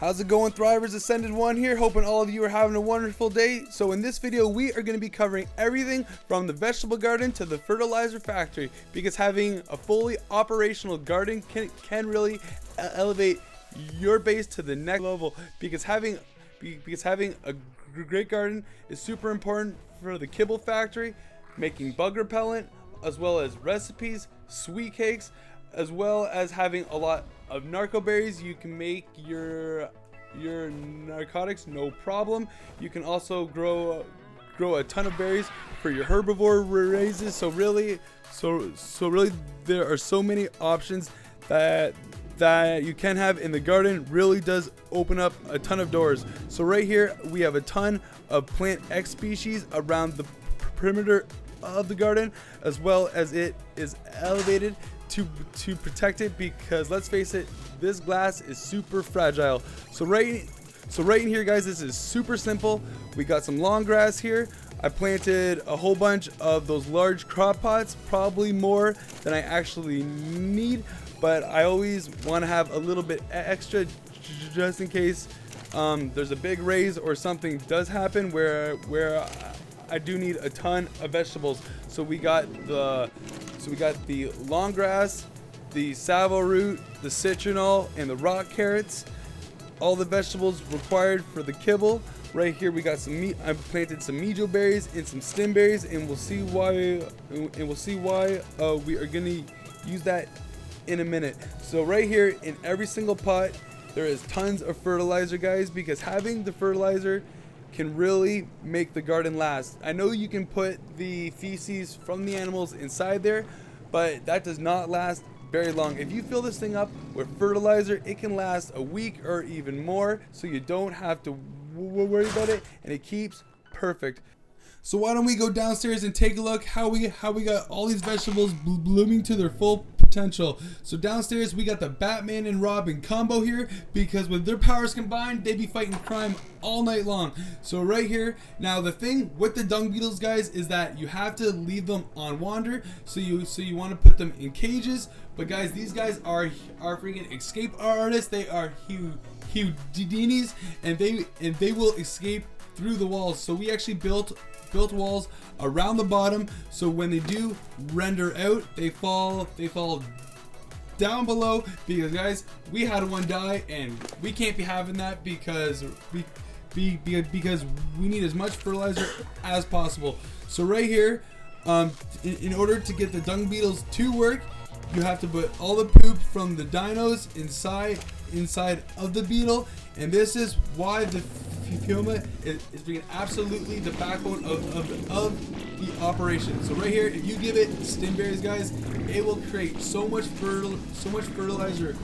How's it going, Thrivers? Ascended One here, hoping all of you are having a wonderful day. So in this video, we are going to be covering everything from the vegetable garden to the fertilizer factory, because having a fully operational garden can really elevate your base to the next level, because having a great garden is super important for the kibble factory, making bug repellent, as well as recipes, sweet cakes, as well as having a lot of narco berries. You can make your narcotics no problem. You can also grow a ton of berries for your herbivore raises. So really there are so many options that you can have in the garden. Really does open up a ton of doors. So right here we have a ton of plant X species around the perimeter of the garden, as well as it is elevated to protect it, because let's face it, this glass is super fragile. So right in here, guys, this is super simple. We got some long grass here. I planted a whole bunch of those large crop pots, probably more than I actually need, but I always want to have a little bit extra just in case there's a big raise or something does happen where I do need a ton of vegetables. So we got the long grass, the salvo root, the citronal, and the rock carrots. All the vegetables required for the kibble. Right here we got some meat. I planted some mejo berries and some stem berries, and we'll see why. We are gonna use that in a minute. So right here in every single pot, there is tons of fertilizer, guys, because having the fertilizer can really make the garden last. I know you can put the feces from the animals inside there, but that does not last very long. If you fill this thing up with fertilizer, it can last a week or even more, so you don't have to worry about it, and it keeps perfect. So why don't we go downstairs and take a look how we got all these vegetables blooming to their full potential. So downstairs we got the Batman and Robin combo here, because with their powers combined, they be fighting crime all night long. So right here, now the thing with the dung beetles, guys, is that you have to leave them on wander. So you want to put them in cages. But guys, these guys are freaking escape artists. They are Houdinis, and they will escape through the walls. So we actually built walls around the bottom, so when they do render out, they fall down below, because guys, we had one die, and we can't be having that, because we need as much fertilizer as possible. So right here, in order to get the dung beetles to work, you have to put all the poop from the dinos inside of the beetle, and this is why the Fiuma is being absolutely the backbone of the operation. So right here, if you give it stem berries, guys, it will create so much fertilizer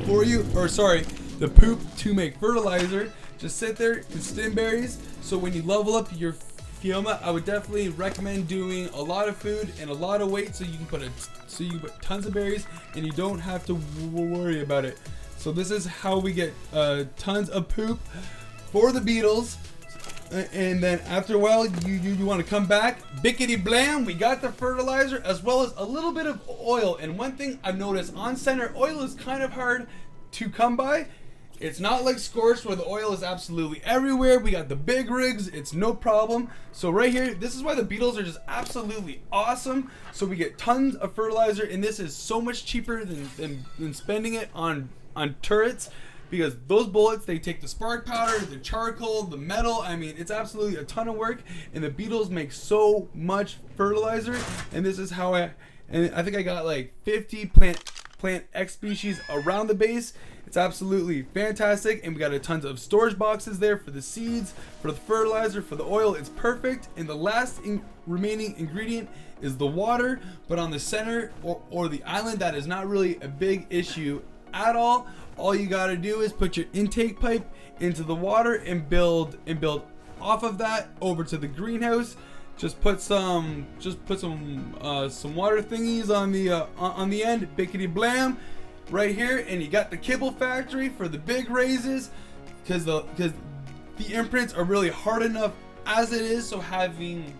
for you, or sorry, the poop to make fertilizer. Just sit there and stem berries. So when you level up your Fiuma, I would definitely recommend doing a lot of food and a lot of weight, so you can put tons of berries and you don't have to worry about it. So this is how we get tons of poop for the beetles, and then after a while you want to come back, bickety blam, we got the fertilizer as well as a little bit of oil. And one thing I've noticed on center, oil is kind of hard to come by. It's not like Scorched where the oil is absolutely everywhere. We got the big rigs, it's no problem. So right here, this is why the beetles are just absolutely awesome. So we get tons of fertilizer, and this is so much cheaper than spending it on turrets, because those bullets, they take the spark powder, the charcoal, the metal. I mean, it's absolutely a ton of work, and the beetles make so much fertilizer. And this is how I think I got like 50 plant X species around the base. It's absolutely fantastic, and we got a tons of storage boxes there for the seeds, for the fertilizer, for the oil. It's perfect. And the last remaining ingredient is the water, but on the center or the island, that is not really a big issue at all. All you got to do is put your intake pipe into the water and build off of that over to the greenhouse. Just put some water thingies on the end, bickety blam, right here, and you got the kibble factory for the big raises, because the imprints are really hard enough as it is. So having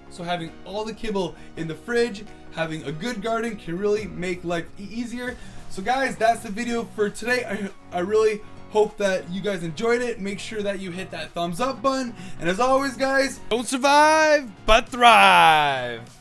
all the kibble in the fridge, having a good garden can really make life easier. So guys, that's the video for today. I really Hope that you guys enjoyed it. Make sure that you hit that thumbs up button. And as always, guys, don't survive, but thrive.